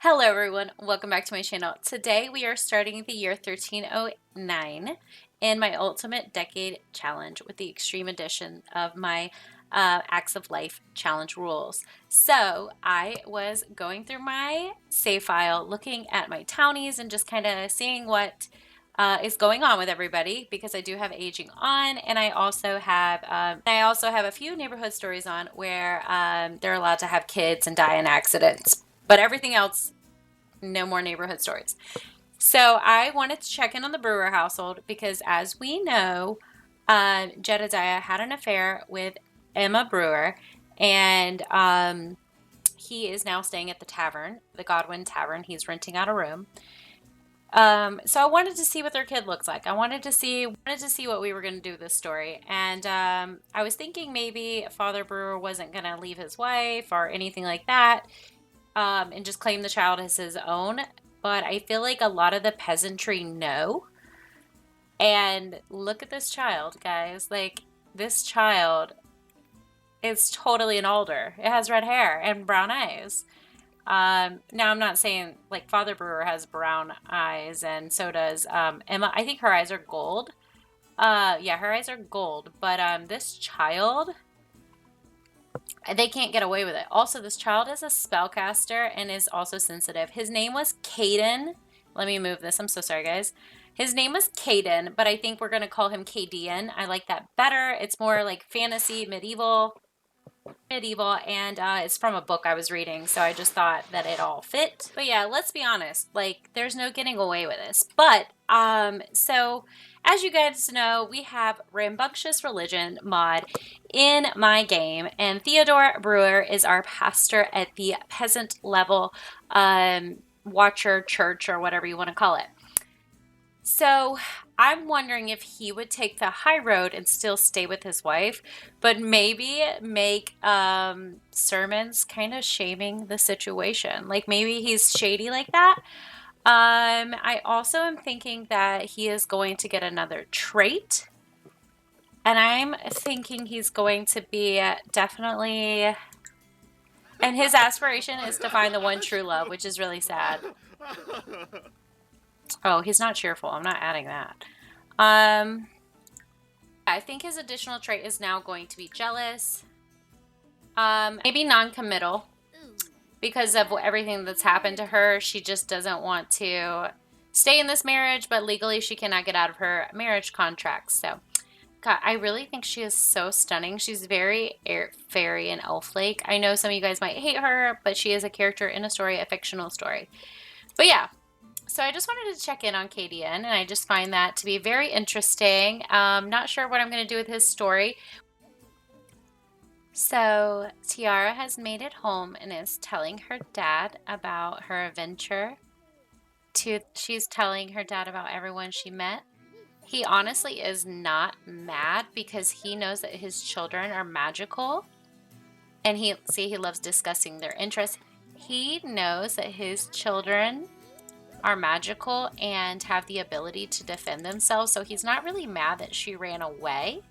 Hello everyone, welcome back to my channel. Today we are starting the year 1309 in my Ultimate Decade Challenge with the extreme edition of my Acts of Life challenge rules. So I was going through my save file, looking at my townies and just kind of seeing what is going on with everybody, because I do have aging on, and I also have a few neighborhood stories on where they're allowed to have kids and die in accidents. But everything else, no more neighborhood stories. So I wanted to check in on the Brewer household because, as we know, Jedediah had an affair with Emma Brewer, and he is now staying at the Tavern, the Godwin Tavern. He's renting out a room. So I wanted to see what their kid looks like. I wanted to see what we were going to do with this story. And I was thinking maybe Father Brewer wasn't going to leave his wife or anything like that, and just claim the child as his own. But I feel like a lot of the peasantry know. And look at this child, guys. Like, this child is totally an alder. It has red hair and brown eyes. Now I'm not saying like Father Brewer has brown eyes, and so does Emma. I think her eyes are gold. Yeah, her eyes are gold. But this child, they can't get away with it. Also, this child is a spellcaster and is also sensitive. His name was Caden. Let me move this. I'm so sorry, guys. His name was Caden, but I think we're going to call him Cadian. I like that better. It's more like fantasy, medieval, and it's from a book I was reading, so I just thought that it all fit. But yeah, let's be honest, like, there's no getting away with this. But so as you guys know, we have Rambunctious Religion mod in my game, and Theodore Brewer is our pastor at the peasant level watcher church, or whatever you want to call it. So I'm wondering if he would take the high road and still stay with his wife, but maybe make sermons kind of shaming the situation. Like, maybe he's shady like that. I also am thinking that he is going to get another trait. And I'm thinking he's going to be definitely... And his aspiration is to find the one true love, which is really sad. Oh, he's not cheerful. I'm not adding that. I think his additional trait is now going to be jealous. Maybe non-committal. Because of everything that's happened to her, she just doesn't want to stay in this marriage, but legally she cannot get out of her marriage contract. So, God, I really think she is so stunning. She's very fairy and elf-like. I know some of you guys might hate her, but she is a character in a story, a fictional story. But yeah. So I just wanted to check in on Cadian, and I just find that to be very interesting. Not sure what I'm going to do with his story. So Tiara has made it home and is telling her dad about her adventure. She's telling her dad about everyone she met. He honestly is not mad because he knows that his children are magical. And he loves discussing their interests. He knows that his children are magical and have the ability to defend themselves, so he's not really mad that she ran away,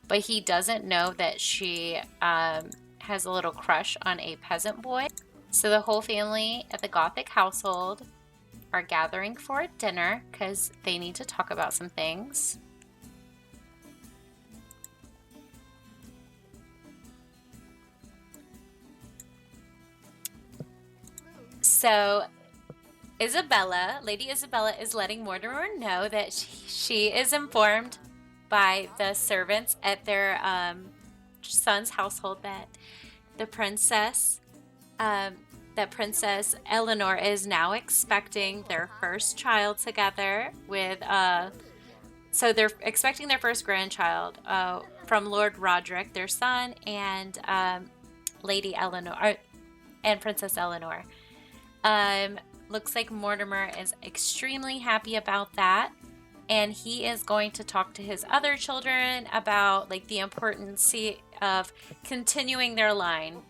but he doesn't know that she has a little crush on a peasant boy. So the whole family at the Gothic household are gathering for a dinner because they need to talk about some things. So Lady Isabella is letting Mortimer know that she is informed by the servants at their son's household that Princess Eleanor is now expecting their first child together with so they're expecting their first grandchild from Lord Roderick, their son, and Lady Eleanor and Princess Eleanor. Looks like Mortimer is extremely happy about that, and he is going to talk to his other children about like the importance of continuing their line.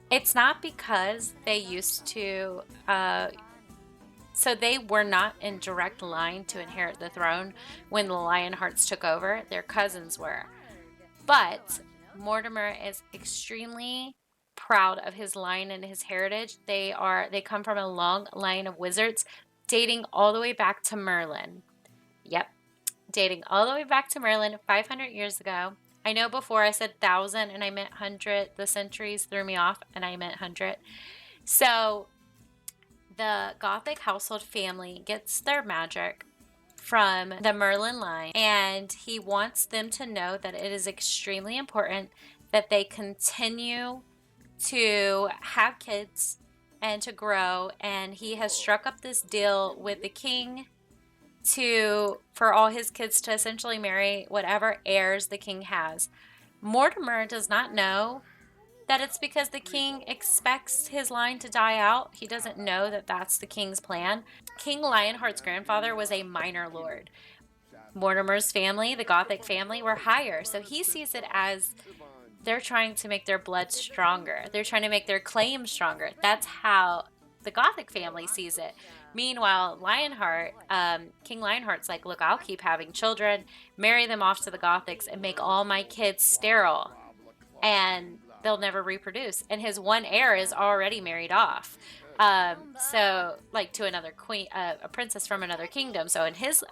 It's not because they used to so they were not in direct line to inherit the throne when the Lionhearts took over. Their cousins were. But Mortimer is extremely proud of his line and his heritage. They come from a long line of wizards dating all the way back to Merlin. Yep, dating all the way back to Merlin 500 years ago. I know before I said 1,000 and I meant 100. The centuries threw me off and I meant 100. So the Gothic household family gets their magic from the Merlin line, and he wants them to know that it is extremely important that they continue to have kids and to grow. And he has struck up this deal with the king for all his kids to essentially marry whatever heirs the king has. Mortimer does not know that it's because the king expects his line to die out. He doesn't know that that's the king's plan. King Lionheart's grandfather was a minor lord. Mortimer's family, the Gothic family, were higher. So he sees it as they're trying to make their blood stronger. They're trying to make their claim stronger. That's how the Gothic family sees it. Meanwhile, Lionheart, King Lionheart's like, look, I'll keep having children, marry them off to the Gothics, and make all my kids sterile, and they'll never reproduce. And his one heir is already married off. So like to another queen, a princess from another kingdom. So in his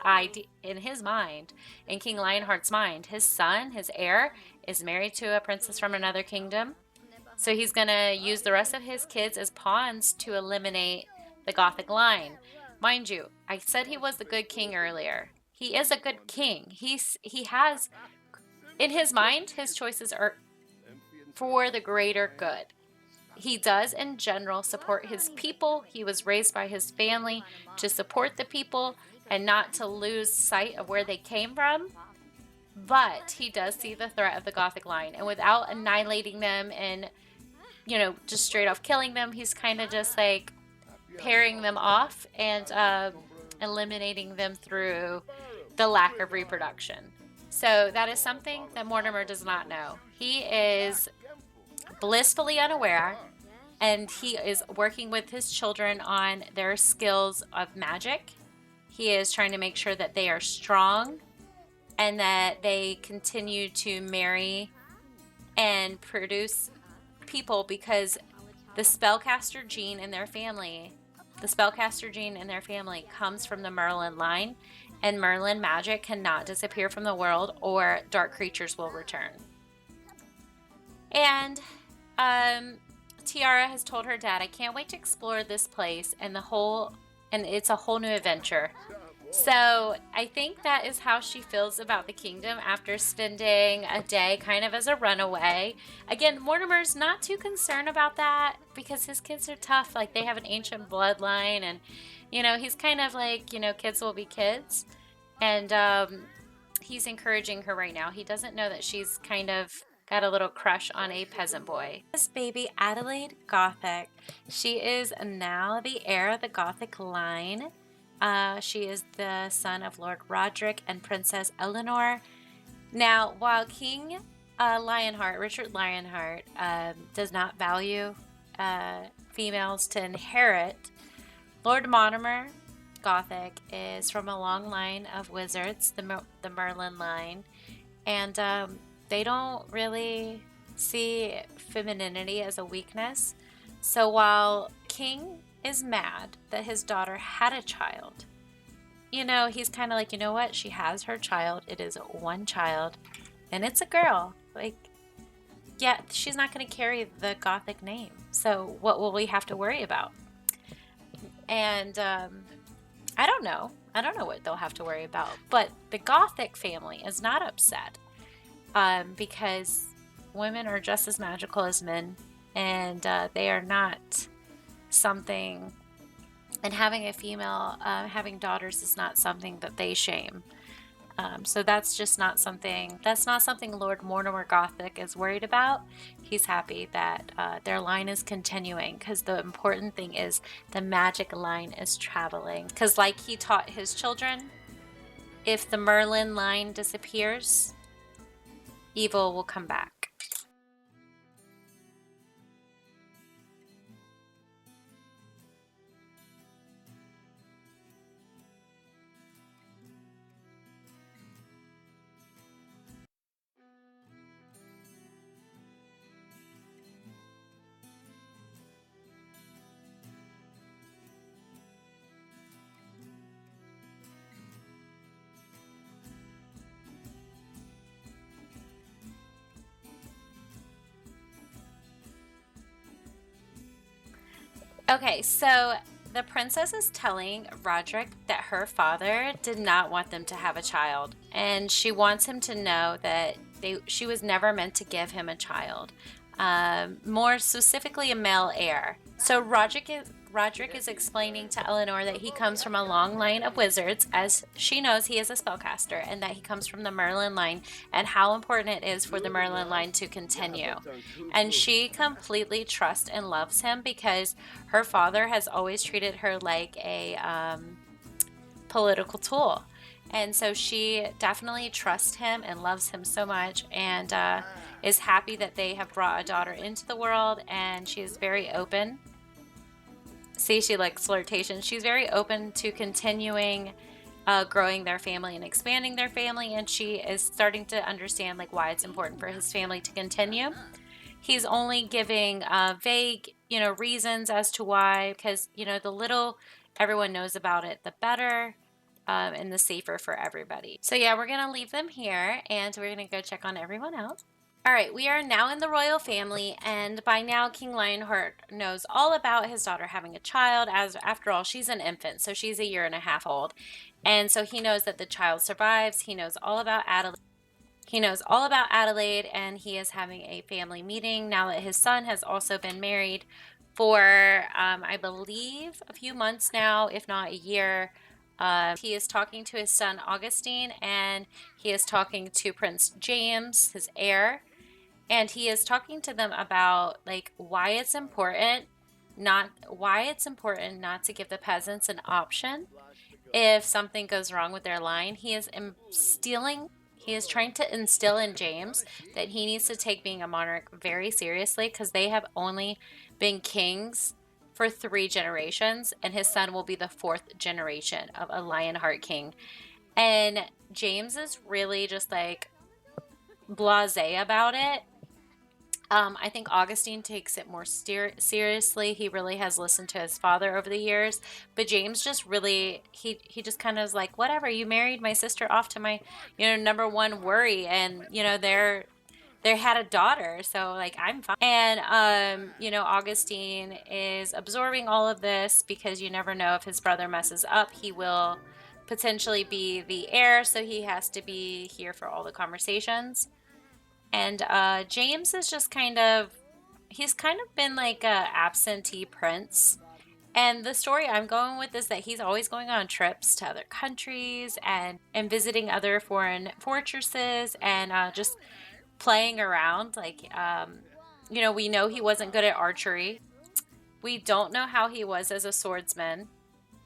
mind, in King Lionheart's mind, his son, his heir, is married to a princess from another kingdom. So he's going to use the rest of his kids as pawns to eliminate the Gothic line. Mind you, I said he was the good king earlier. He is a good king. He has, in his mind, his choices are for the greater good. He does, in general, support his people. He was raised by his family to support the people and not to lose sight of where they came from. But he does see the threat of the Gothic line. And without annihilating them and, just straight off killing them, he's kind of just like pairing them off and eliminating them through the lack of reproduction. So that is something that Mortimer does not know. He is blissfully unaware, and he is working with his children on their skills of magic. He is trying to make sure that they are strong and that they continue to marry and produce people, because the spellcaster gene in their family comes from the Merlin line, and Merlin magic cannot disappear from the world or dark creatures will return. And Tiara has told her dad, I can't wait to explore this place and it's a whole new adventure. So I think that is how she feels about the kingdom after spending a day kind of as a runaway. Again, Mortimer's not too concerned about that because his kids are tough. Like, they have an ancient bloodline, and, he's kind of like, kids will be kids. And he's encouraging her right now. He doesn't know that she's kind of got a little crush on a peasant boy. This baby, Adelaide Gothic, she is now the heir of the Gothic line. She is the son of Lord Roderick and Princess Eleanor. Now, while King Richard Lionheart, does not value females to inherit, Lord Mortimer Gothic is from a long line of wizards, the Merlin line, and they don't really see femininity as a weakness. So while King is mad that his daughter had a child, he's kind of like, what? She has her child. It is one child, and it's a girl. Like, yeah, she's not going to carry the Gothic name. So what will we have to worry about? And I don't know. I don't know what they'll have to worry about. But the Gothic family is not upset because women are just as magical as men, and they are not something, and having a female having daughters is not something that they shame. So that's not something Lord Mortimer Gothic is worried about. He's happy that their line is continuing, because the important thing is the magic line is traveling. Because like he taught his children, if the Merlin line disappears, evil will come back. Okay, so the princess is telling Roderick that her father did not want them to have a child, and she wants him to know that she was never meant to give him a child, more specifically a male heir. So Roderick is explaining to Eleanor that he comes from a long line of wizards, as she knows he is a spellcaster, and that he comes from the Merlin line, and how important it is for the Merlin line to continue. And she completely trusts and loves him because her father has always treated her like a political tool. And so she definitely trusts him and loves him so much, and is happy that they have brought a daughter into the world. And she is very open. See, she likes flirtation. She's very open to continuing growing their family and expanding their family. And she is starting to understand like why it's important for his family to continue. He's only giving vague, reasons as to why, because, the little everyone knows about it, the better, and the safer for everybody. So yeah, we're going to leave them here, and we're going to go check on everyone else. All right, we are now in the royal family, and by now King Lionheart knows all about his daughter having a child, as after all, she's an infant, so she's a year and a half old. And so he knows that the child survives. He knows all about Adelaide. He knows all about Adelaide, and he is having a family meeting now that his son has also been married for, I believe, a few months now, if not a year. He is talking to his son Augustine, and he is talking to Prince James, his heir, and he is talking to them about like why it's important not to give the peasants an option if something goes wrong with their line. He is trying to instill in James that he needs to take being a monarch very seriously, because they have only been kings for 3 generations, and his son will be the 4th generation of a Lionheart king. And James is really just like blasé about it. I think Augustine takes it more seriously. He really has listened to his father over the years, but James just really he just kind of is like, whatever. You married my sister off to my number one worry, and they had a daughter, so like I'm fine. And Augustine is absorbing all of this because you never know, if his brother messes up, he will potentially be the heir, so he has to be here for all the conversations. And James is just he's kind of been like a absentee prince. And the story I'm going with is that he's always going on trips to other countries and visiting other foreign fortresses, and just playing around. Like, we know he wasn't good at archery. We don't know how he was as a swordsman.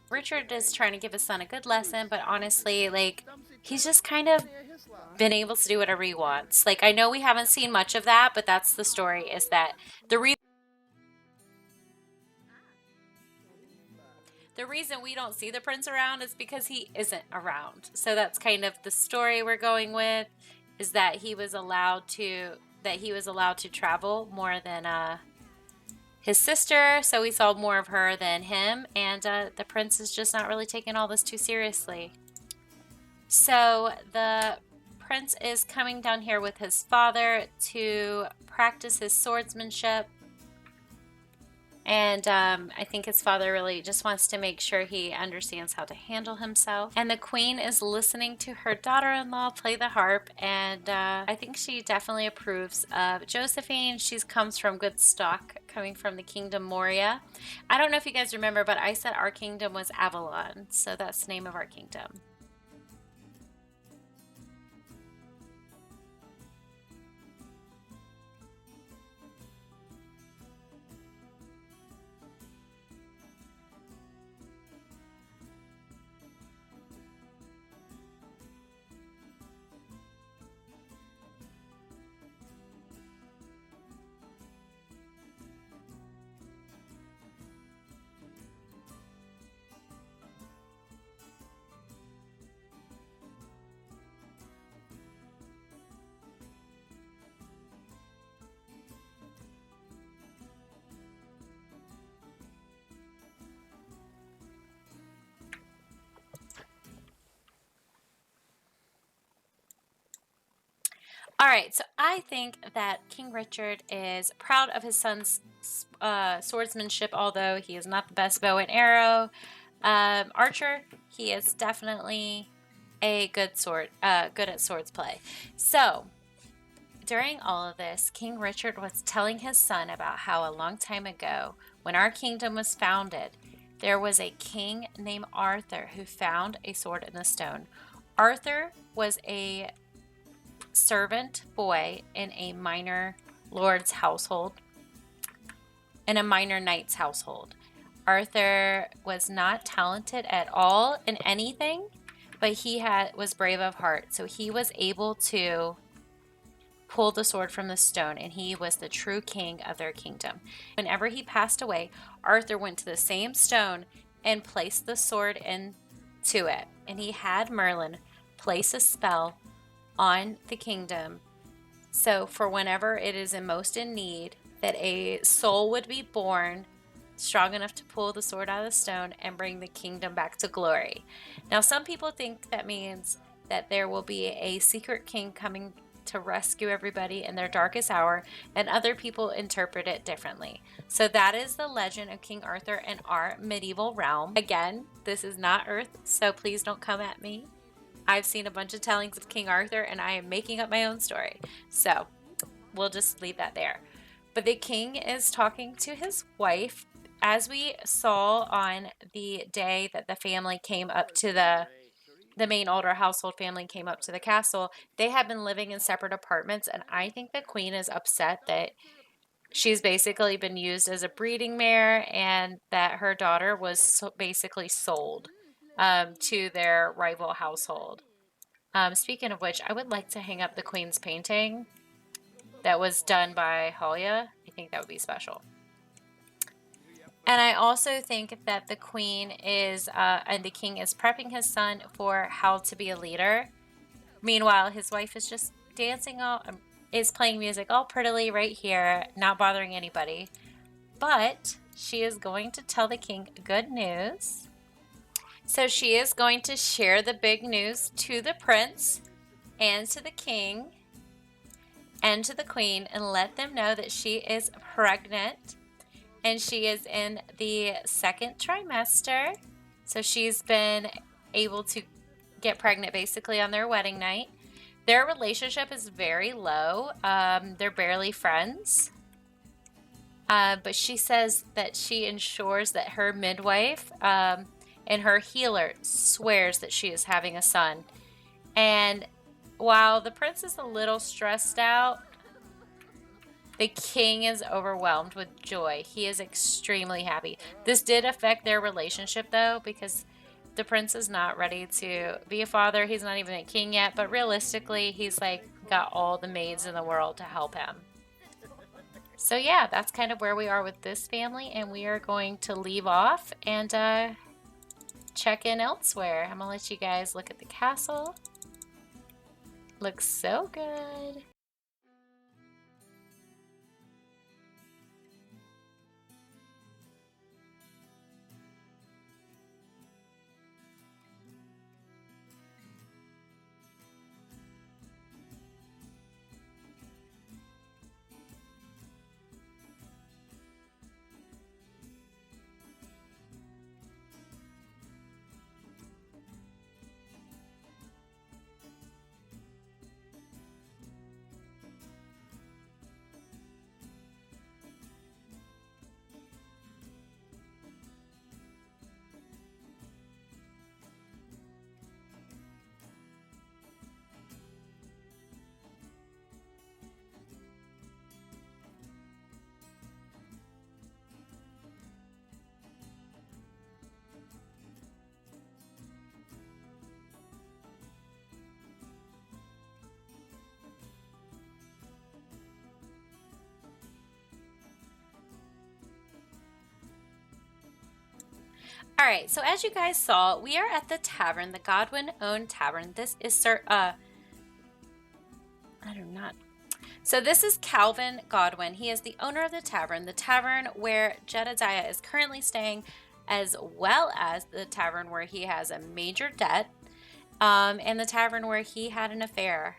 Richard is trying to give his son a good lesson, but honestly, like, he's just kind of been able to do whatever he wants. Like, I know we haven't seen much of that, but that's the story, is that the reason we don't see the prince around is because he isn't around. So that's kind of the story we're going with, is that he was allowed to travel more than his sister, so we saw more of her than him, and the prince is just not really taking all this too seriously. So the prince is coming down here with his father to practice his swordsmanship. And I think his father really just wants to make sure he understands how to handle himself. And the queen is listening to her daughter-in-law play the harp, and I think she definitely approves of Josephine. She comes from good stock, coming from the kingdom Moria. I don't know if you guys remember, but I said our kingdom was Avalon, so that's the name of our kingdom. All right, so I think that King Richard is proud of his son's swordsmanship, although he is not the best bow and arrow. Archer, he is definitely a good at swords play. So during all of this, King Richard was telling his son about how a long time ago, when our kingdom was founded, there was a king named Arthur who found a sword in the stone. Arthur was a servant boy in a minor lord's household, in a minor knight's household. Arthur was not talented at all in anything, but he was brave of heart, so he was able to pull the sword from the stone, and he was the true king of their kingdom. Whenever he passed away, Arthur went to the same stone and placed the sword into it, and he had Merlin place a spell on the kingdom, so for whenever it is most in need, that a soul would be born strong enough to pull the sword out of the stone and bring the kingdom back to glory. Now, some people think that means that there will be a secret king coming to rescue everybody in their darkest hour, and other people interpret it differently. So that is the legend of King Arthur in our medieval realm. Again, this is not Earth, so please don't come at me. I've seen a bunch of tellings of King Arthur, and I am making up my own story. So we'll just leave that there. But the king is talking to his wife. As we saw on the day that the family came up to the main older household family came up to the castle, they have been living in separate apartments, and I think the queen is upset that she's basically been used as a breeding mare, and that her daughter was basically sold to their rival household. Speaking of which, I would like to hang up the queen's painting that was done by Hoya. I think that would be special. And I also think that the queen is, and the king is prepping his son for how to be a leader. Meanwhile, his wife is just dancing, is playing music all prettily right here, not bothering anybody. But she is going to tell the king good news. So she is going to share the big news to the prince and to the king and to the queen, and let them know that she is pregnant. And she is in the second trimester. So she's been able to get pregnant basically on their wedding night. Their relationship is very low. They're barely friends. But she says that she ensures that her midwife and her healer swears that she is having a son. And while the prince is a little stressed out, the king is overwhelmed with joy. He is extremely happy. This did affect their relationship, though, because the prince is not ready to be a father. He's not even a king yet, but realistically, he's like got all the maids in the world to help him. So yeah, that's kind of where we are with this family, and we are going to leave off and check in elsewhere. I'm gonna let you guys look at the castle. Looks so good. All right, so as you guys saw, we are at the tavern, the Godwin-owned tavern. This is So this is Calvin Godwin. He is the owner of the tavern where Jedediah is currently staying, as well as the tavern where he has a major debt, and the tavern where he had an affair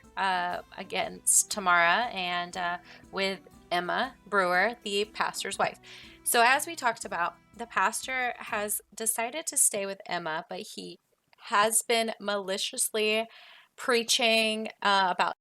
against Tamara and with Emma Brewer, the pastor's wife. So as we talked about, the pastor has decided to stay with Emma, but he has been maliciously preaching about.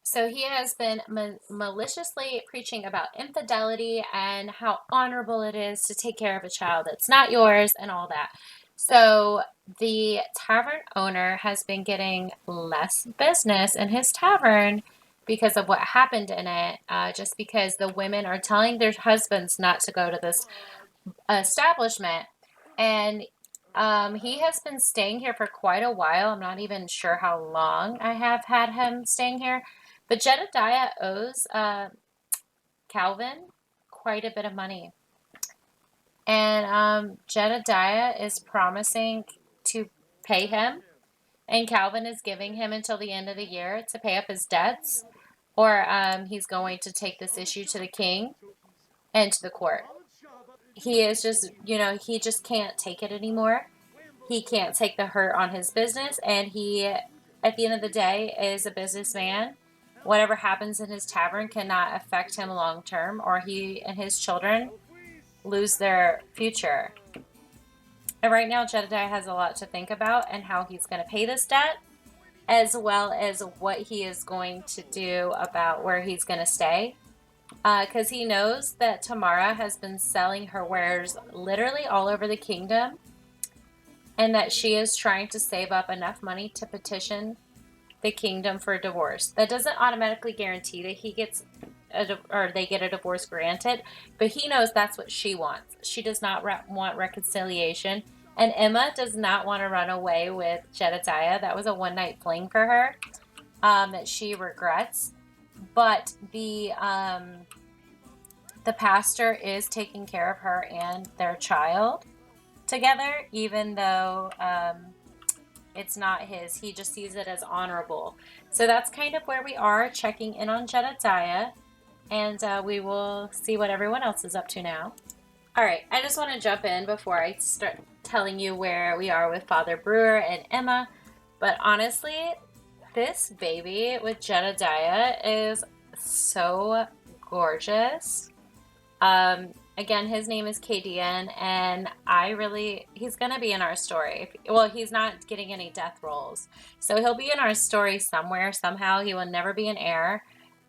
So he has been maliciously preaching about infidelity and how honorable it is to take care of a child that's not yours and all that. So the tavern owner has been getting less business in his tavern because of what happened in it, just because the women are telling their husbands not to go to this establishment. And he has been staying here for quite a while. I'm not even sure how long I have had him staying here. But Jedediah owes Calvin quite a bit of money. And Jedediah is promising to pay him. And Calvin is giving him until the end of the year to pay up his debts. Or he's going to take this issue to the king and to the court. He is just, he just can't take it anymore. He can't take the hurt on his business, and he, at the end of the day, is a businessman. Whatever happens in his tavern cannot affect him long term, or he and his children lose their future. And right now, Jedediah has a lot to think about and how he's going to pay this debt, as well as what he is going to do about where he's going to stay. Because he knows that Tamara has been selling her wares literally all over the kingdom, and that she is trying to save up enough money to petition the kingdom for a divorce. That doesn't automatically guarantee that he gets or they get a divorce granted, but he knows that's what she wants. She does not want reconciliation, and Emma does not want to run away with Jedediah. That was a one-night fling for her that she regrets. But the pastor is taking care of her and their child together, even though it's not his. He just sees it as honorable. So that's kind of where we are, checking in on Jedediah, and we will see what everyone else is up to now. All right, I just want to jump in before I start telling you where we are with Father Brewer and Emma, but honestly, this baby with Jedediah is so gorgeous. Again, his name is KDN, and he's going to be in our story. Well, he's not getting any death rolls. So he'll be in our story somewhere, somehow. He will never be an heir,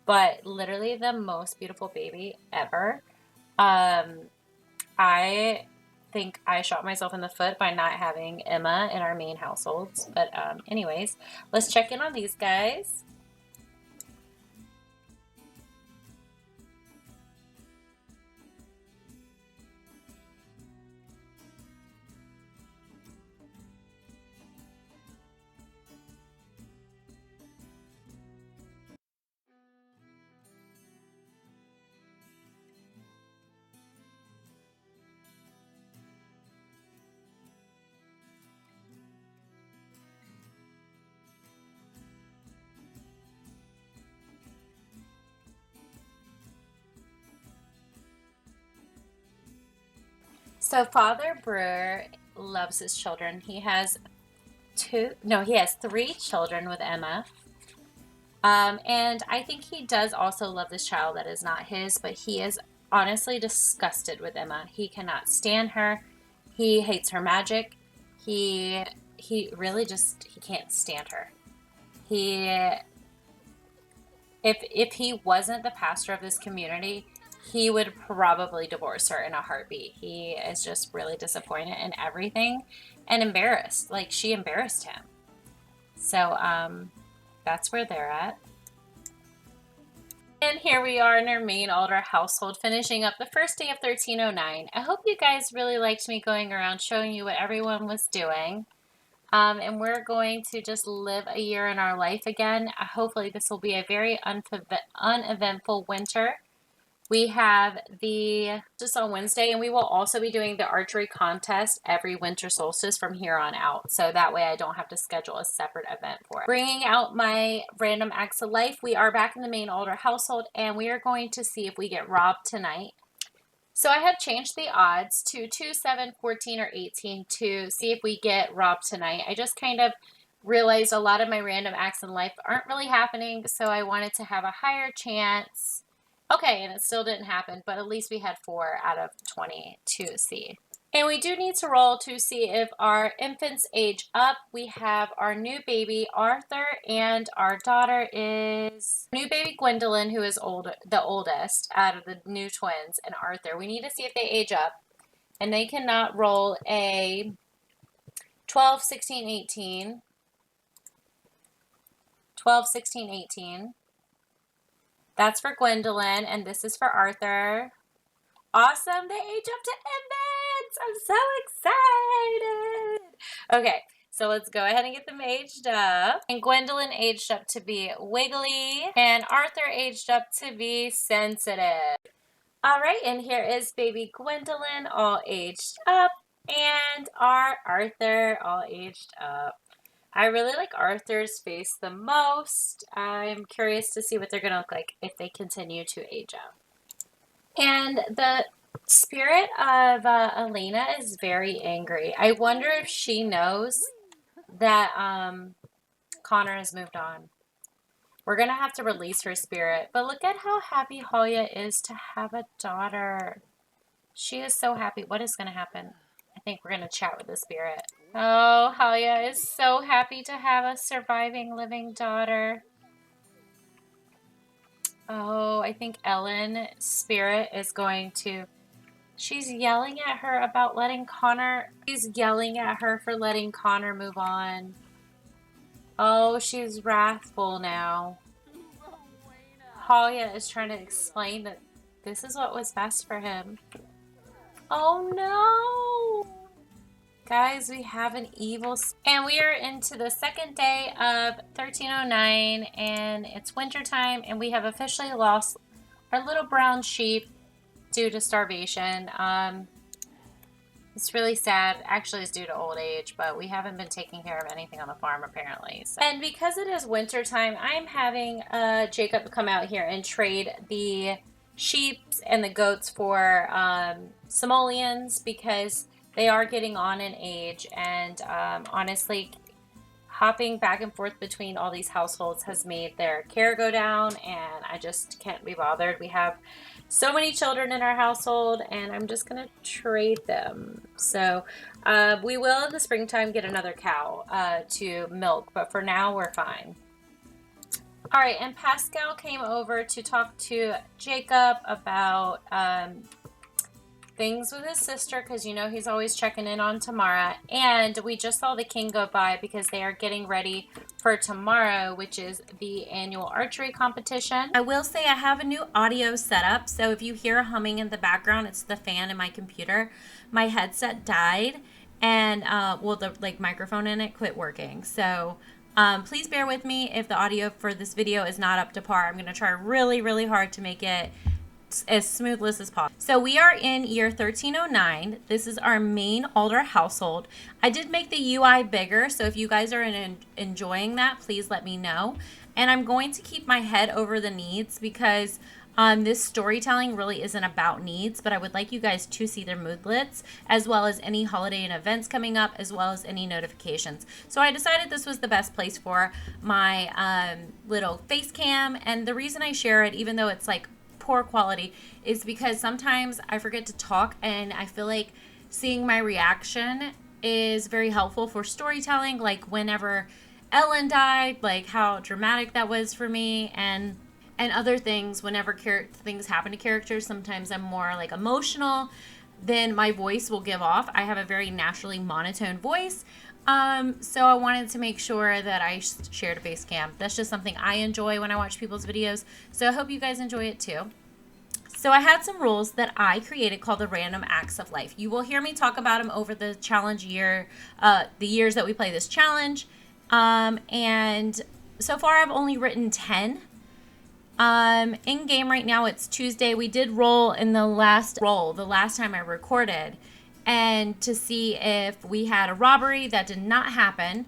but literally the most beautiful baby ever. I think I shot myself in the foot by not having Emma in our main households. But anyways, let's check in on these guys. So Father Brewer loves his children. He has three children with Emma. And I think he does also love this child that is not his, but he is honestly disgusted with Emma. He cannot stand her. He hates her magic. He really just, he can't stand her. If he wasn't the pastor of this community, he would probably divorce her in a heartbeat. He is just really disappointed in everything and embarrassed. Like, she embarrassed him. So that's where they're at. And here we are in our main altar household, finishing up the first day of 1309. I hope you guys really liked me going around showing you what everyone was doing. And we're going to just live a year in our life again. Hopefully this will be a very uneventful winter. We have just on Wednesday, and we will also be doing the archery contest every winter solstice from here on out. So that way I don't have to schedule a separate event for it. Bringing out my random acts of life, we are back in the main altar household, and we are going to see if we get robbed tonight. So I have changed the odds to 2, 7, 14, or 18 to see if we get robbed tonight. I just kind of realized a lot of my random acts in life aren't really happening, so I wanted to have a higher chance. Okay, and it still didn't happen, but at least we had 4 out of 20 to see. And we do need to roll to see if our infants age up. We have our new baby, Arthur, and our daughter is new baby Gwendolyn, who is the oldest out of the new twins, and Arthur. We need to see if they age up. And they cannot roll a 12, 16, 18. 12, 16, 18. That's for Gwendolyn, and this is for Arthur. Awesome, they age up to infants! I'm so excited! Okay, so let's go ahead and get them aged up. And Gwendolyn aged up to be wiggly, and Arthur aged up to be sensitive. All right, and here is baby Gwendolyn all aged up, and our Arthur all aged up. I really like Arthur's face the most. I'm curious to see what they're going to look like if they continue to age up. And the spirit of Elena is very angry. I wonder if she knows that Connor has moved on. We're going to have to release her spirit. But look at how happy Halia is to have a daughter. She is so happy. What is going to happen? I think we're going to chat with the spirit. Oh, Halia is so happy to have a surviving living daughter. Oh, I think Ellen's spirit is going to... She's yelling at her about letting Connor... She's yelling at her for letting Connor move on. Oh, she's wrathful now. Halia is trying to explain that this is what was best for him. Oh no! Guys, we have an evil... And we are into the second day of 1309, and it's wintertime, and we have officially lost our little brown sheep due to starvation. It's really sad. Actually, it's due to old age, but we haven't been taking care of anything on the farm, apparently. So. And because it is wintertime, I'm having Jacob come out here and trade the sheep and the goats for simoleons, because they are getting on in age, and honestly, hopping back and forth between all these households has made their care go down, and I just can't be bothered. We have so many children in our household, and I'm just gonna trade them. So we will in the springtime get another cow to milk, but for now we're fine. All right, and Pascal came over to talk to Jacob about things with his sister, because you know he's always checking in on Tamara, and we just saw the king go by because they are getting ready for tomorrow, which is the annual archery competition. I will say I have a new audio setup, so if you hear humming in the background, it's the fan in my computer. My headset died, and well, the microphone in it quit working, so please bear with me if the audio for this video is not up to par. I'm going to try really hard to make it as smooth as possible. So we are in year 1309. This is our main altar household. I did make the UI bigger, so if you guys are enjoying that, please let me know. And I'm going to keep my head over the needs, because this storytelling really isn't about needs, but I would like you guys to see their moodlets, as well as any holiday and events coming up, as well as any notifications. So I decided this was the best place for my little face cam, and the reason I share it, even though it's like poor quality, is because sometimes I forget to talk, and I feel like seeing my reaction is very helpful for storytelling, like whenever Ellen died, like how dramatic that was for me, and other things. Whenever things happen to characters, sometimes I'm more like emotional, then my voice will give off. I have a very naturally monotone voice, so I wanted to make sure that I shared a face cam. That's just something I enjoy when I watch people's videos, so I hope you guys enjoy it too. So I had some rules that I created called the random acts of life. You will hear me talk about them over the challenge year, the years that we play this challenge, and so far I've only written 10. In game right now it's Tuesday. We did roll in the last time I recorded, and to see if we had a robbery. That did not happen.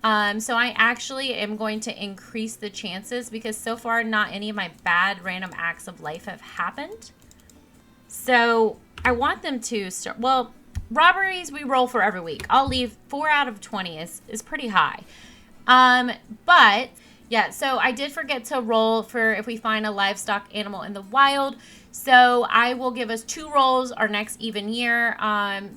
So I actually am going to increase the chances, because so far not any of my bad random acts of life have happened. So I want them to start. Well, robberies we roll for every week. I'll leave 4 out of 20 is pretty high. But Yeah, so I did forget to roll for if we find a livestock animal in the wild. So I will give us 2 rolls our next even year.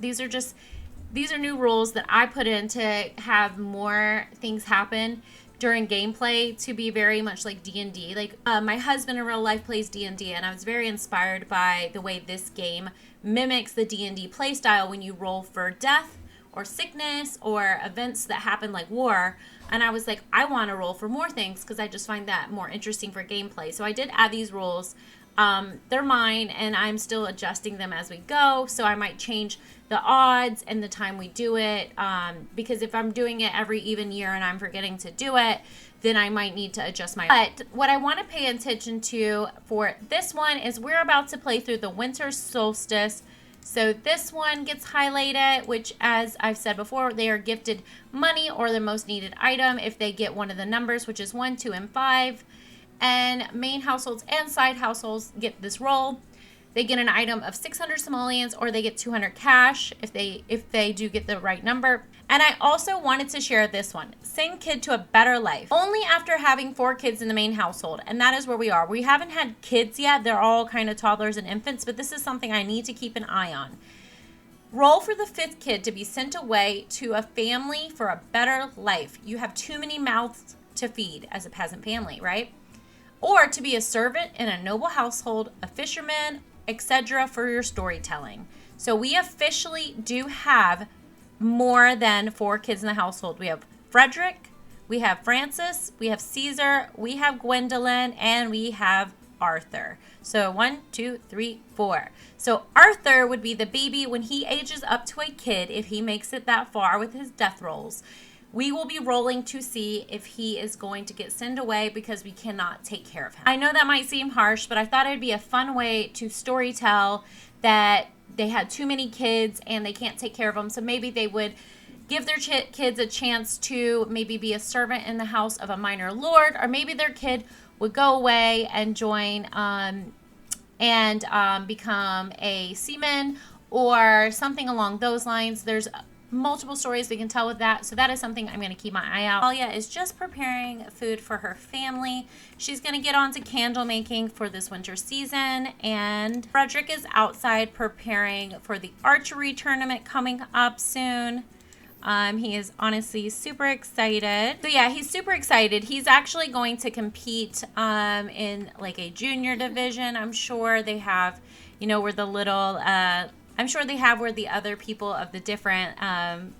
These are new rules that I put in to have more things happen during gameplay, to be very much like D&D. Like my husband in real life plays D&D, and I was very inspired by the way this game mimics the D&D play style when you roll for death or sickness or events that happen like war. And I was like, I want to roll for more things because I just find that more interesting for gameplay. So I did add these rules. They're mine, and I'm still adjusting them as we go. So I might change the odds and the time we do it, because if I'm doing it every even year and I'm forgetting to do it, then I might need to adjust my... But what I want to pay attention to for this one is we're about to play through the winter solstice. So this one gets highlighted, which, as I've said before, they are gifted money or the most needed item if they get one of the numbers, which is 1, 2, and 5. And main households and side households get this roll. They get an item of 600 simoleons, or they get 200 cash if they do get the right number. And I also wanted to share this one. Send kid to a better life. Only after having 4 kids in the main household. And that is where we are. We haven't had kids yet. They're all kind of toddlers and infants. But this is something I need to keep an eye on. Roll for the 5th kid to be sent away to a family for a better life. You have too many mouths to feed as a peasant family, right? Or to be a servant in a noble household, a fisherman, etc. for your storytelling. So we officially do have more than 4 kids in the household. We have Frederick, we have Francis, we have Caesar, we have Gwendolyn, and we have Arthur. So 1, 2, 3, 4. So Arthur would be the baby when he ages up to a kid, if he makes it that far with his death rolls. We will be rolling to see if he is going to get sent away because we cannot take care of him. I know that might seem harsh, but I thought it'd be a fun way to storytell that they had too many kids and they can't take care of them. So maybe they would give their kids a chance to maybe be a servant in the house of a minor lord, or maybe their kid would go away and join and become a seaman or something along those lines. There's multiple stories we can tell with that, so that is something I'm going to keep my eye out. Talia is just preparing food for her family. She's going to get on to candle making for this winter season, and Frederick is outside preparing for the archery tournament coming up soon. He is honestly super excited. So yeah, he's super excited. He's actually going to compete in like a junior division. I'm sure they have, you know, where the little I'm sure they have where the other people of the different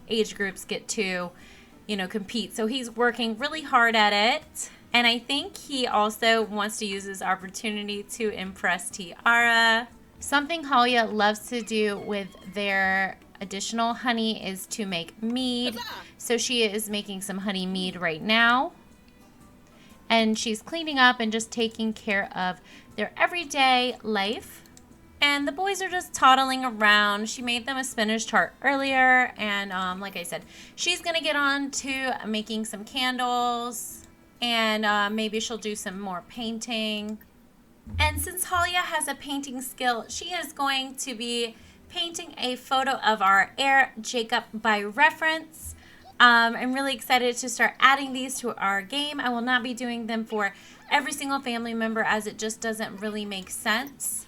age groups get to, you know, compete. So he's working really hard at it. And I think he also wants to use this opportunity to impress Tiara. Something Halia loves to do with their additional honey is to make mead. So she is making some honey mead right now. And she's cleaning up and just taking care of their everyday life. And the boys are just toddling around. She made them a spinach tart earlier. And like I said, she's going to get on to making some candles. And maybe she'll do some more painting. And since Halia has a painting skill, she is going to be painting a photo of our heir, Jacob, by reference. I'm really excited to start adding these to our game. I will not be doing them for every single family member as it just doesn't really make sense.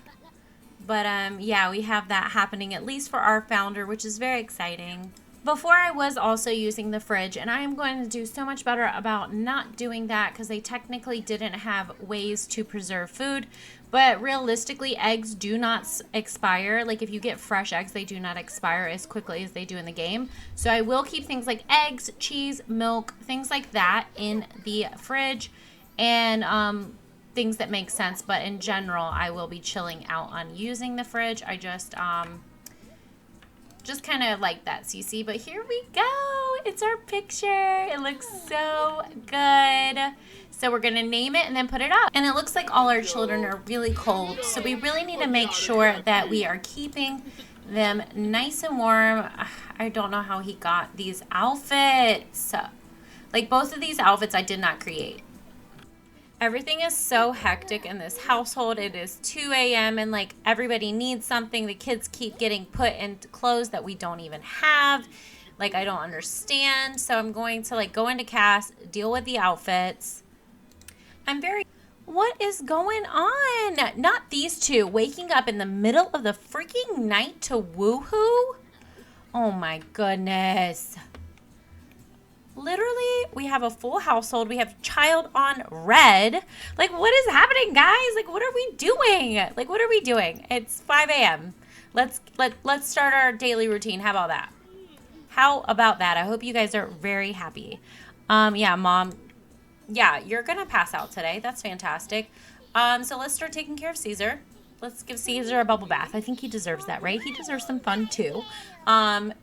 But yeah, we have that happening at least for our founder, which is very exciting. Before I was also using the fridge, and I am going to do so much better about not doing that because they technically didn't have ways to preserve food. But realistically, eggs do not expire. Like if you get fresh eggs, they do not expire as quickly as they do in the game. So I will keep things like eggs, cheese, milk, things like that in the fridge. And things that make sense, but in general I will be chilling out on using the fridge. I just kind of like that, CC. But here we go, it's our picture. It looks so good. So we're gonna name it and then put it up. And it looks like all our children are really cold, so we really need to make sure that we are keeping them nice and warm. I don't know how he got these outfits. Like both of these outfits I did not create. Everything is so hectic in this household. It is 2 a.m. and like everybody needs something. The kids keep getting put into clothes that we don't even have. Like I don't understand. So I'm going to like go into cast, deal with the outfits. I'm very... What is going on? Not these two waking up in the middle of the freaking night to woohoo? Oh my goodness. Literally, we have a full household. We have child on red. Like, what is happening, guys? Like, what are we doing? Like, what are we doing? It's 5 a.m. Let's start our daily routine. How about that? How about that? I hope you guys are very happy. Yeah, Mom. Yeah, you're going to pass out today. That's fantastic. So let's start taking care of Caesar. Let's give Caesar a bubble bath. I think he deserves that, right? He deserves some fun, too.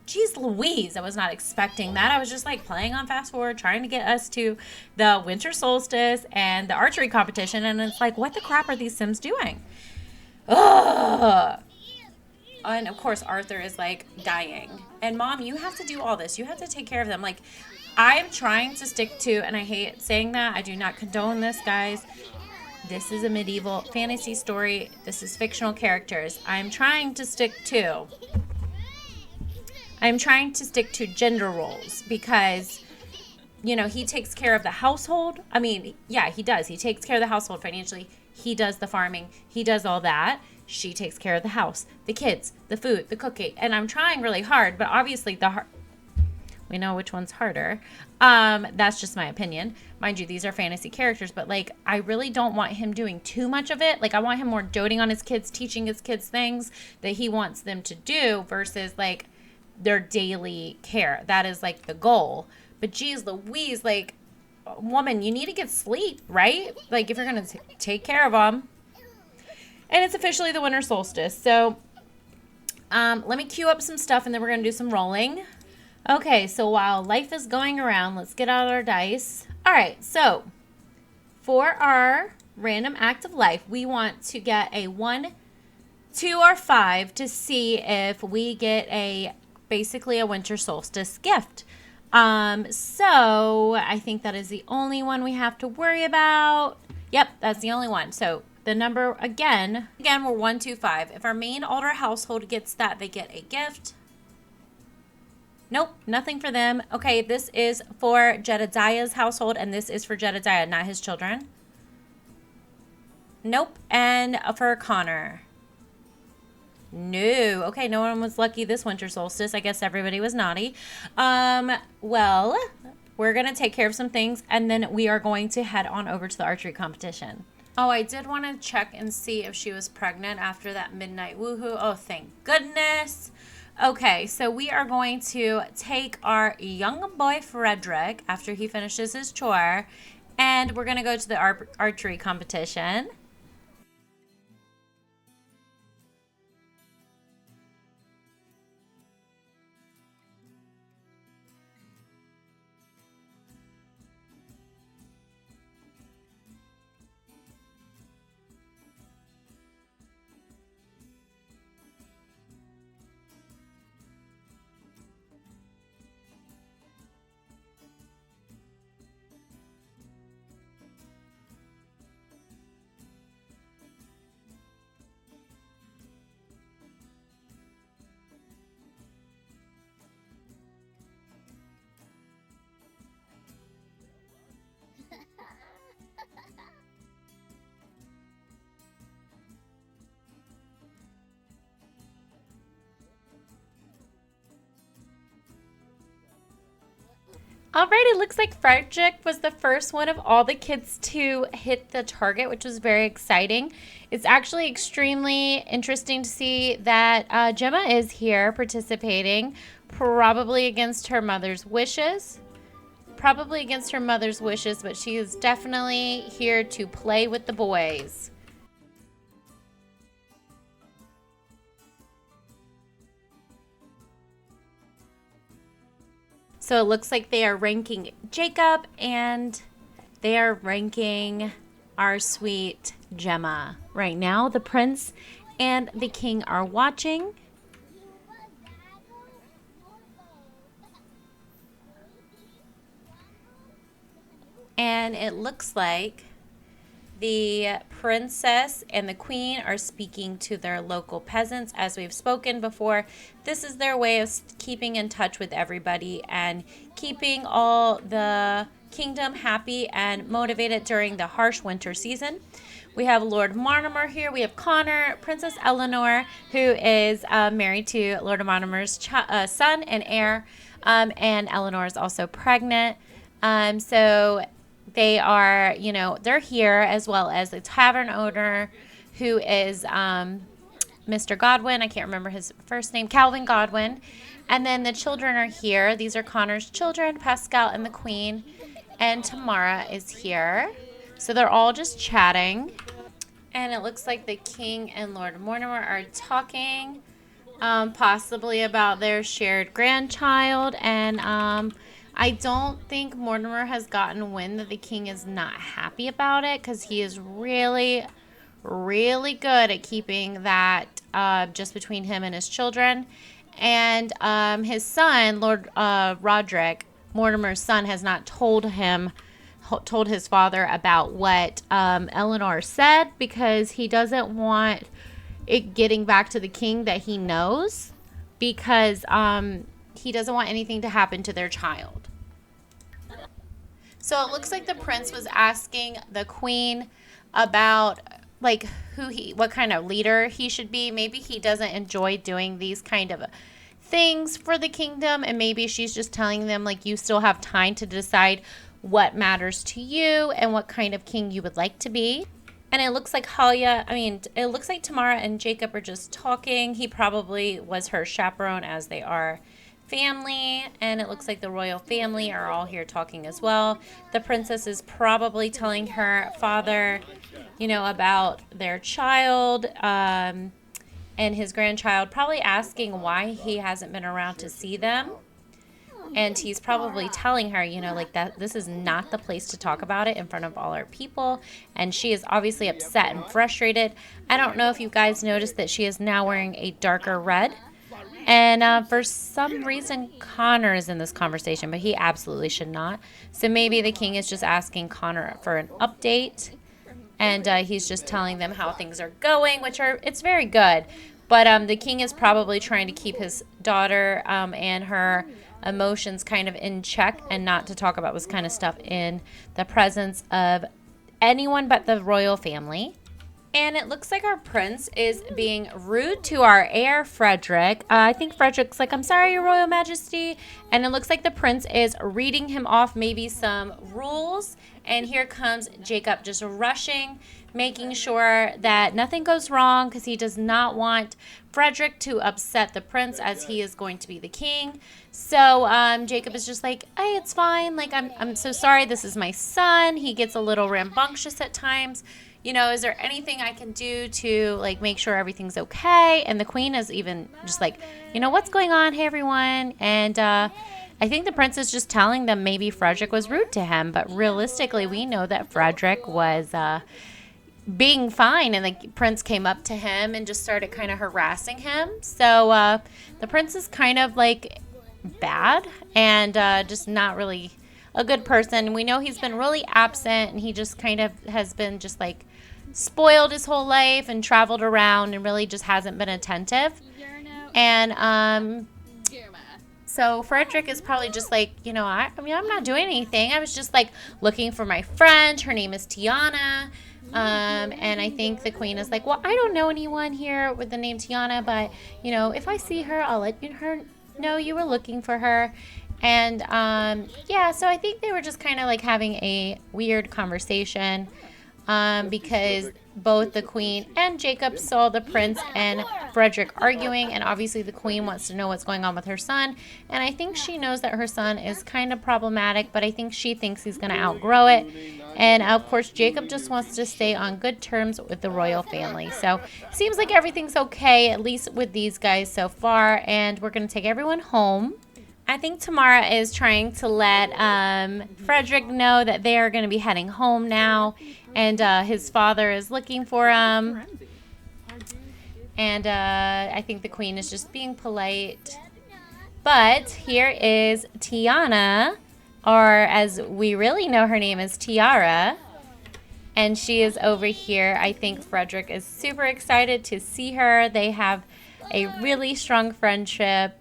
Geez Louise, I was not expecting that. I was just, like, playing on fast forward, trying to get us to the winter solstice and the archery competition, and it's like, what the crap are these Sims doing? Ugh! And, of course, Arthur is, like, dying. And, Mom, you have to do all this. You have to take care of them. Like, I am trying to stick to, and I hate saying that. I do not condone this, guys. This is a medieval fantasy story. This is fictional characters. I'm trying to stick to gender roles because, you know, he takes care of the household. I mean, yeah, he does. He takes care of the household financially. He does the farming. He does all that. She takes care of the house, the kids, the food, the cooking. And I'm trying really hard, but obviously we know which one's harder. That's just my opinion. Mind you, these are fantasy characters, but like, I really don't want him doing too much of it. Like, I want him more doting on his kids, teaching his kids things that he wants them to do versus like their daily care. That is like the goal. But geez Louise, like, woman, you need to get sleep, right? Like, if you're going to take care of them. And it's officially the winter solstice. So, let me queue up some stuff and then we're going to do some rolling. Okay, so while life is going around, let's get out our dice. All right, so for our random act of life, we want to get a 1, 2, or 5 to see if we get basically a winter solstice gift. So I think that is the only one we have to worry about. Yep, that's the only one. So the number, again, we're 1, 2, 5. If our main altar household gets that, they get a gift. Nope, nothing for them. Okay, this is for Jedediah's household, and this is for Jedediah, not his children. Nope, and for Connor. No. Okay, no one was lucky this winter solstice. I guess everybody was naughty. Well, we're going to take care of some things, and then we are going to head on over to the archery competition. Oh, I did want to check and see if she was pregnant after that midnight woohoo. Oh, thank goodness. Okay, so we are going to take our young boy Frederick after he finishes his chore, and we're going to go to the archery competition. All right, it looks like Frederick was the first one of all the kids to hit the target, which was very exciting. It's actually extremely interesting to see that Gemma is here participating, probably against her mother's wishes. But she is definitely here to play with the boys. So it looks like they are ranking Jacob and they are ranking our sweet Gemma. Right now, the prince and the king are watching. And it looks like The princess and the queen are speaking to their local peasants. As we've spoken before, this is their way of keeping in touch with everybody and keeping all the kingdom happy and motivated during the harsh winter season. We have Lord Mortimer here. We have Connor, Princess Eleanor, who is married to Lord Mortimer's son and heir, and Eleanor is also pregnant. So they are, they're here, as well as the tavern owner, who is Mr. Godwin. I can't remember his first name, Calvin Godwin. And then the children are here. These are Connor's children, Pascal and the Queen. And Tamara is here. So they're all just chatting. And it looks like the King and Lord Mortimer are talking, possibly about their shared grandchild. And I don't think Mortimer has gotten wind that the King is not happy about it, because he is really, really good at keeping that just between him and his children. And his son, Lord Roderick, Mortimer's son, has not told his father about what Eleanor said, because he doesn't want it getting back to the King that he knows, because he doesn't want anything to happen to their child. So it looks like the prince was asking the Queen about like what kind of leader he should be. Maybe he doesn't enjoy doing these kind of things for the kingdom, and maybe she's just telling them, like, you still have time to decide what matters to you and what kind of king you would like to be. And it looks like it looks like Tamara and Jacob are just talking. He probably was her chaperone, as they are family, and it looks like the royal family are all here talking as well. The princess is probably telling her father, about their child and his grandchild, probably asking why he hasn't been around to see them. And he's probably telling her, that this is not the place to talk about it in front of all our people. And she is obviously upset and frustrated. I don't know if you guys noticed that she is now wearing a darker red. And for some reason, Connor is in this conversation, but he absolutely should not. So maybe the King is just asking Connor for an update. And he's just telling them how things are going, it's very good. But the King is probably trying to keep his daughter and her emotions kind of in check, and not to talk about this kind of stuff in the presence of anyone but the royal family. And it looks like our prince is being rude to our heir, Frederick. I think Frederick's like, "I'm sorry, Your Royal Majesty." And it looks like the prince is reading him off maybe some rules. And here comes Jacob just rushing, making sure that nothing goes wrong, because he does not want Frederick to upset the prince, as he is going to be the king. So Jacob is just like, "Hey, it's fine. Like, I'm so sorry. This is my son. He gets a little rambunctious at times. Is there anything I can do to, like, make sure everything's okay?" And the Queen is even just like, "What's going on? Hey, everyone." And I think the prince is just telling them maybe Frederick was rude to him. But realistically, we know that Frederick was being fine. And the prince came up to him and just started kind of harassing him. So the prince is kind of, like, bad and just not really a good person. We know he's been really absent, and he just kind of has been just, like, spoiled his whole life and traveled around and really just hasn't been attentive. And so Frederick is probably just like, I'm not doing anything. I was just, like, looking for my friend. Her name is Tiana. And I think the Queen is like, "Well, I don't know anyone here with the name Tiana, but, if I see her, I'll let her know you were looking for her." And so I think they were just kind of, like, having a weird conversation, because both the Queen and Jacob saw the prince and Frederick arguing, and obviously the Queen wants to know what's going on with her son. And I think she knows that her son is kind of problematic, but I think she thinks he's going to outgrow it. And of course, Jacob just wants to stay on good terms with the royal family. So seems like everything's okay, at least with these guys so far. And we're going to take everyone home. I think Tamara is trying to let Frederick know that they are going to be heading home now. And his father is looking for him. And I think the Queen is just being polite. But here is Tiana, or as we really know her name is Tiara. and she is over here. I think Frederick is super excited to see her. They have a really strong friendship.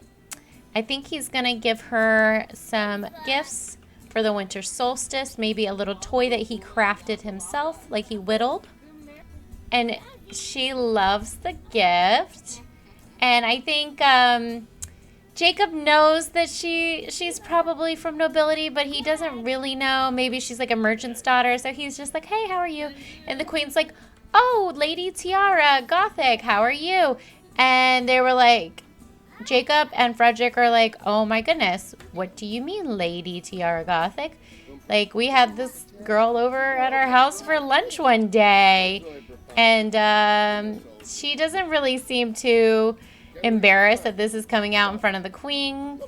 I think he's going to give her some gifts for the winter solstice, maybe a little toy that he crafted himself, like he whittled. And she loves the gift. And I think Jacob knows that she's probably from nobility, but he doesn't really know. Maybe she's like a merchant's daughter. So he's just like, hey, how are you? And the queen's like, oh, Lady Tiara, Gothic, how are you? And they were like, Jacob and Frederick are like, oh my goodness, what do you mean, Lady Tiara Gothic? Like, we had this girl over at our house for lunch one day, and she doesn't really seem too embarrassed that this is coming out in front of the queen,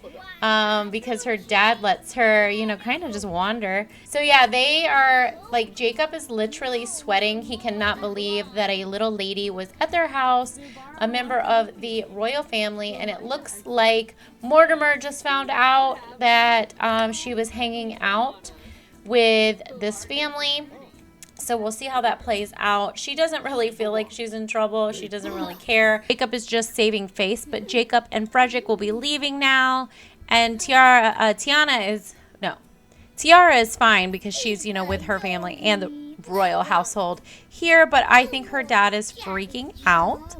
because her dad lets her, kind of just wander. So yeah, they are like, Jacob is literally sweating. He cannot believe that a little lady was at their house, a member of the royal family, and it looks like Mortimer just found out that she was hanging out with this family. So we'll see how that plays out. She doesn't really feel like she's in trouble. She doesn't really care. Jacob is just saving face, but Jacob and Frederick will be leaving now. And Tiara is fine because she's, with her family and the royal household here. But I think her dad is freaking out.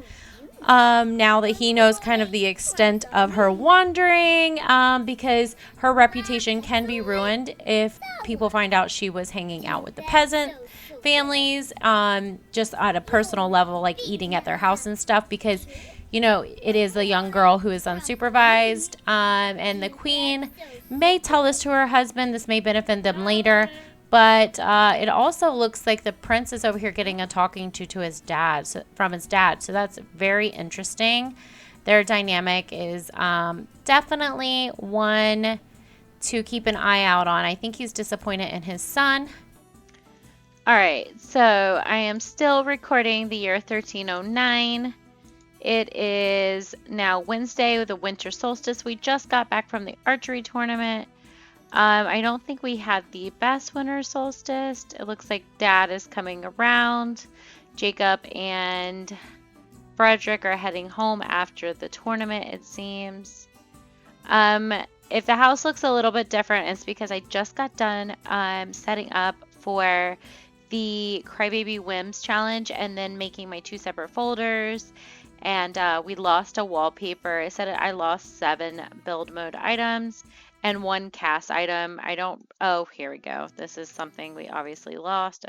Now that he knows kind of the extent of her wandering, because her reputation can be ruined if people find out she was hanging out with the peasant families, just at a personal level, like eating at their house and stuff, because it is a young girl who is unsupervised, and the queen may tell this to her husband. This may benefit them later. But it also looks like the prince is over here getting a talking to his dad, from his dad. So that's very interesting. Their dynamic is definitely one to keep an eye out on. I think he's disappointed in his son. All right, so I am still recording the year 1309. It is now Wednesday with the winter solstice. We just got back from the archery tournament. I don't think we had the best winter solstice. It looks like Dad is coming around. Jacob and Frederick are heading home after the tournament, it seems. If the house looks a little bit different, it's because I just got done setting up for the Crybaby Whims challenge and then making my 2 separate folders. And we lost a wallpaper. I said I lost 7 build mode items and 1 cast item. Oh, here we go. This is something we obviously lost.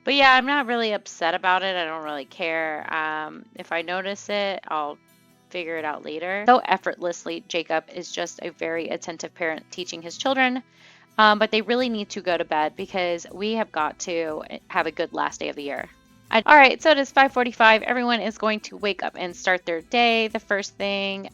But yeah, I'm not really upset about it. I don't really care. If I notice it, I'll figure it out later. So effortlessly, Jacob is just a very attentive parent teaching his children. But they really need to go to bed because we have got to have a good last day of the year. All right, so it is 5:45. Everyone is going to wake up and start their day. The first thing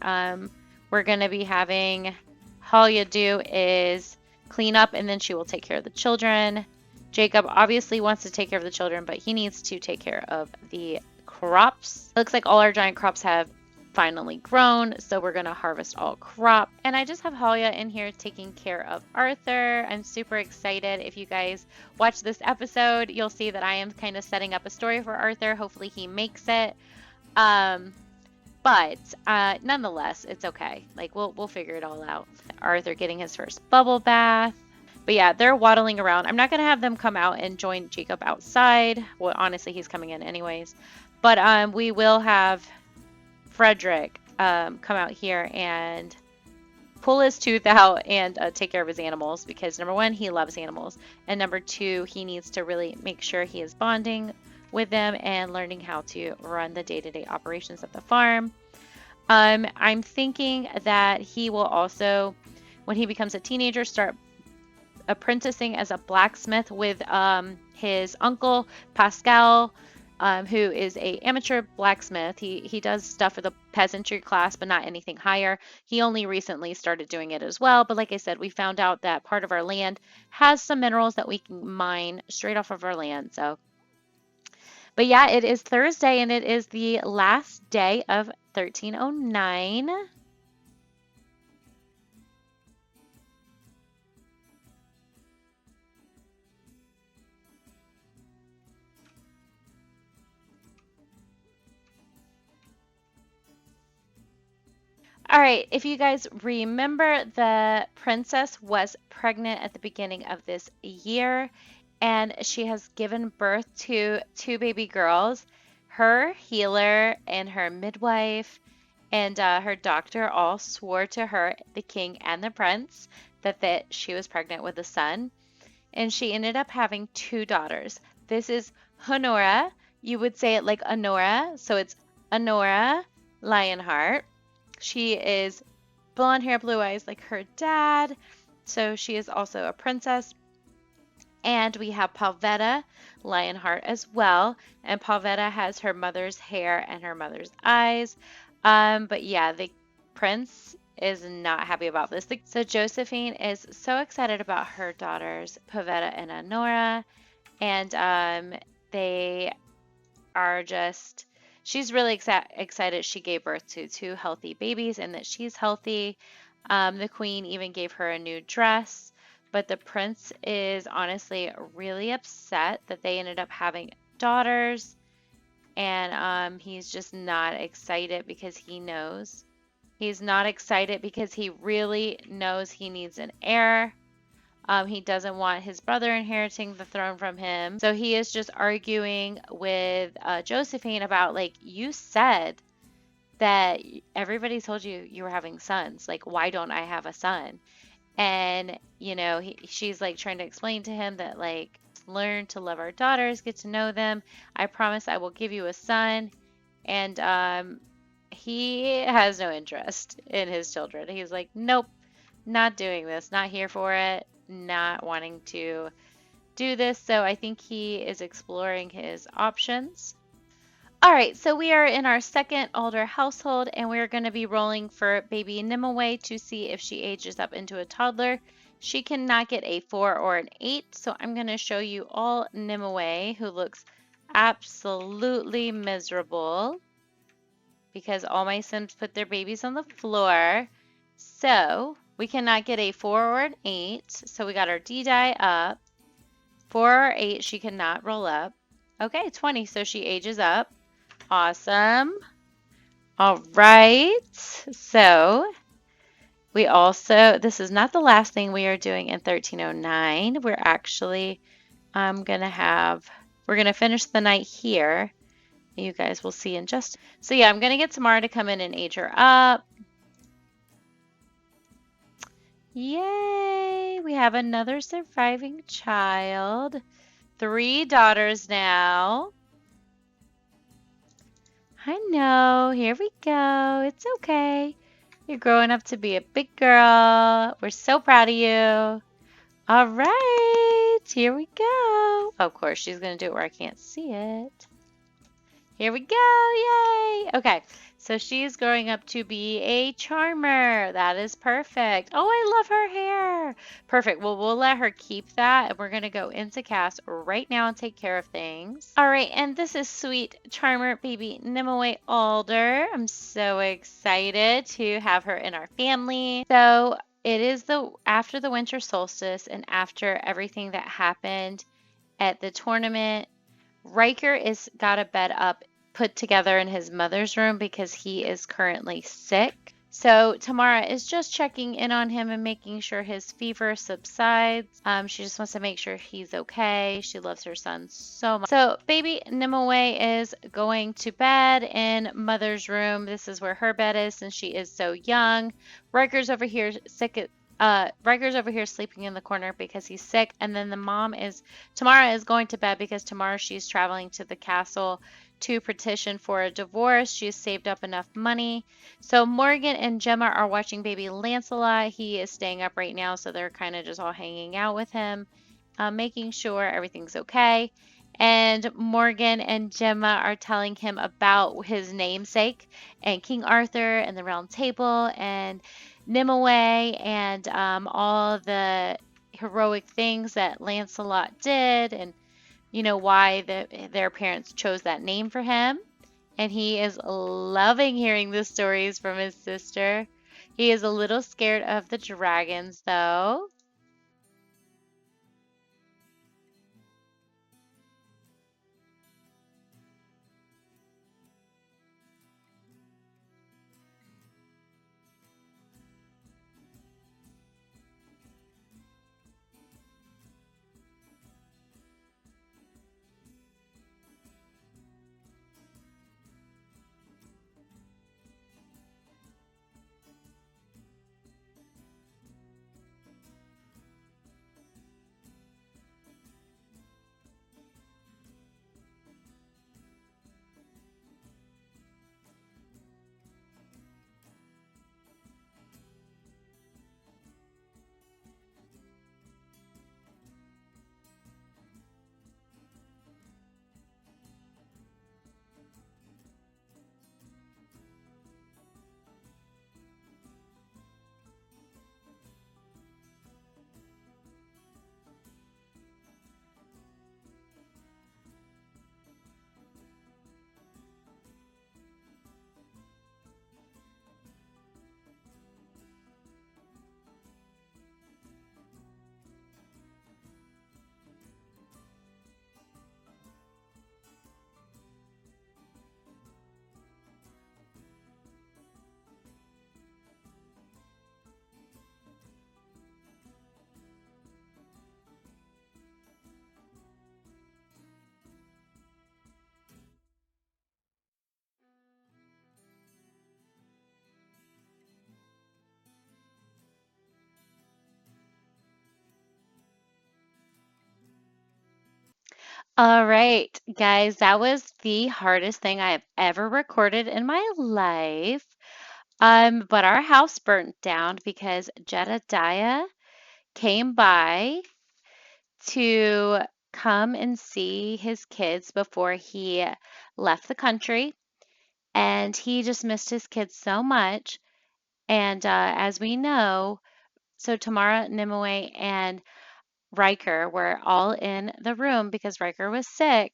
we're going to be having Halia do is clean up, and then she will take care of the children. Jacob obviously wants to take care of the children, but he needs to take care of the crops. It looks like all our giant crops have finally grown, so we're going to harvest all crop. And I just have Halia in here taking care of Arthur. I'm super excited. If you guys watch this episode, you'll see that I am kind of setting up a story for Arthur. Hopefully he makes it. But nonetheless, it's okay. Like we'll figure it all out. Arthur getting his first bubble bath. But yeah, they're waddling around. I'm not going to have them come out and join Jacob outside. Well, honestly, he's coming in anyways. But we will have Frederick come out here and pull his tooth out and take care of his animals, because number 1, he loves animals, and number 2, he needs to really make sure he is bonding with them and learning how to run the day-to-day operations of the farm. I'm thinking that he will also, when he becomes a teenager, start apprenticing as a blacksmith with his uncle Pascal, who is a amateur blacksmith. He does stuff for the peasantry class, but not anything higher. He only recently started doing it as well. But like I said, we found out that part of our land has some minerals that we can mine straight off of our land. But yeah, it is Thursday and it is the last day of 1309. All right, if you guys remember, the princess was pregnant at the beginning of this year, and she has given birth to two baby girls. Her healer and her midwife and her doctor all swore to her, the king and the prince, that she was pregnant with a son, and she ended up having two daughters. This is Honora. You would say it like Honora, so it's Honora Lionheart. She is blonde hair, blue eyes like her dad. So she is also a princess. And we have Palvetta Lionheart as well. And Palvetta has her mother's hair and her mother's eyes. But yeah, the prince is not happy about this. So Josephine is so excited about her daughters, Pavetta and Honora. And they are just, she's really excited she gave birth to two healthy babies and that she's healthy. The queen even gave her a new dress, but the prince is honestly really upset that they ended up having daughters, and he's just not excited because he knows. He's not excited because he really knows he needs an heir. He doesn't want his brother inheriting the throne from him. So he is just arguing with Josephine about, like, you said that everybody told you you were having sons. Like, why don't I have a son? And, you know, she's like trying to explain to him that, like, learn to love our daughters, get to know them. I promise I will give you a son. And he has no interest in his children. He's like, nope, not doing this, not here for it, not wanting to do this. So I think he is exploring his options. All right, so we are in our second older household, and we're going to be rolling for baby Nimue to see if she ages up into a toddler. She cannot get a 4 or an 8, so I'm going to show you all Nimue, who looks absolutely miserable because all my Sims put their babies on the floor. So we cannot get a 4 or an 8, so we got our D die up. 4 or 8, she cannot roll up. Okay, 20, so she ages up. Awesome. All right. So we also, this is not the last thing we are doing in 1309. We're actually we're going to finish the night here. You guys will see in just. So yeah, I'm going to get Tamara to come in and age her up. Yay! We have another surviving child. 3 daughters now. I know. Here we go. It's okay. You're growing up to be a big girl. We're so proud of you. All right. Here we go. Of course, she's going to do it where I can't see it. Here we go. Yay. Okay. So she's growing up to be a charmer. That is perfect. Oh, I love her hair. Perfect. Well, we'll let her keep that, and we're going to go into cast right now and take care of things. All right, and this is sweet charmer baby Nimue Alder. I'm so excited to have her in our family. So it is after the winter solstice and after everything that happened at the tournament. Riker is got a bed up put together in his mother's room because he is currently sick. So Tamara is just checking in on him and making sure his fever subsides. She just wants to make sure he's okay. She loves her son so much. So baby Nimue is going to bed in mother's room. This is where her bed is since she is so young. Riker's over here Riker's over here sleeping in the corner because he's sick, and then Tamara is going to bed because tomorrow she's traveling to the castle to petition for a divorce. She's saved up enough money. So Morgan and Gemma are watching baby Lancelot. He is staying up right now, so they're kind of just all hanging out with him, making sure everything's okay. And Morgan and Gemma are telling him about his namesake and King Arthur and the Round Table and Nimue and all the heroic things that Lancelot did, and you know why their parents chose that name for him. And he is loving hearing the stories from his sister. He is a little scared of the dragons, though. All right, guys, that was the hardest thing I have ever recorded in my life. But our house burnt down because Jedediah came by to come and see his kids before he left the country, and he just missed his kids so much. And as we know, so Tamara, Nimue, and Riker were all in the room because Riker was sick,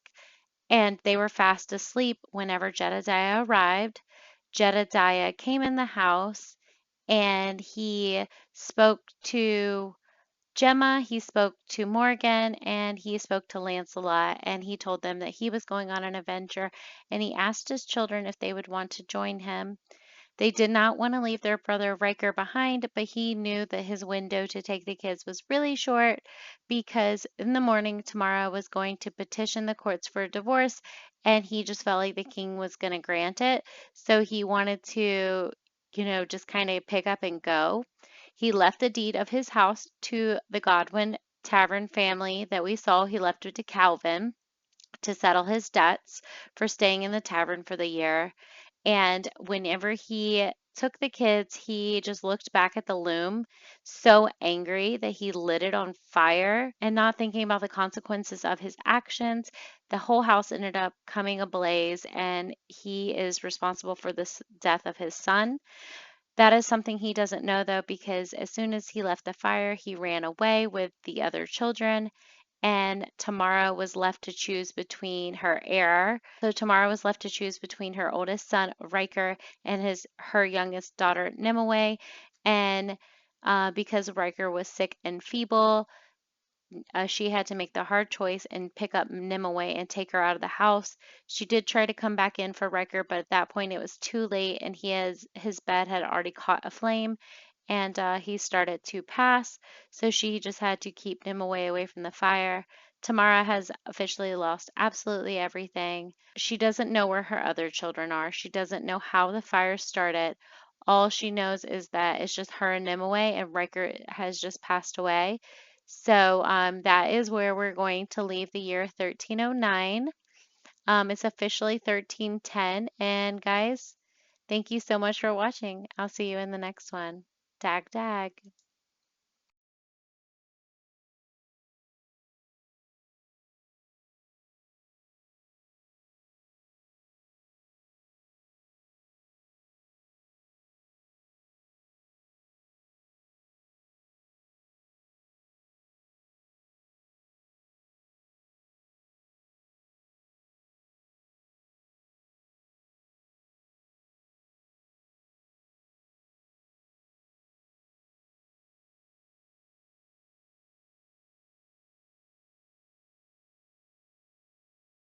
and they were fast asleep whenever Jedediah arrived. Jedediah came in the house and he spoke to Gemma, he spoke to Morgan, and he spoke to Lancelot, and he told them that he was going on an adventure, and he asked his children if they would want to join him. They did not want to leave their brother Riker behind, but he knew that his window to take the kids was really short because in the morning Tamara was going to petition the courts for a divorce, and he just felt like the king was going to grant it. So he wanted to, just kind of pick up and go. He left the deed of his house to the Godwin Tavern family that we saw. He left it to Calvin to settle his debts for staying in the tavern for the year. And whenever he took the kids, he just looked back at the loom so angry that he lit it on fire and not thinking about the consequences of his actions. The whole house ended up coming ablaze, and he is responsible for the death of his son. That is something he doesn't know though, because as soon as he left the fire, he ran away with the other children, and Tamara was left to choose between her heir. So Tamara was left to choose between her oldest son Riker and her youngest daughter Nimue. And because Riker was sick and feeble, she had to make the hard choice and pick up Nimue and take her out of the house. She did try to come back in for Riker, but at that point it was too late, and his bed had already caught a flame, and he started to pass. So she just had to keep Nimue away from the fire. Tamara has officially lost absolutely everything. She doesn't know where her other children are. She doesn't know how the fire started. All she knows is that it's just her and Nimue, and Riker has just passed away. So that is where we're going to leave the year 1309. It's officially 1310. And guys, thank you so much for watching. I'll see you in the next one. Dag, dag.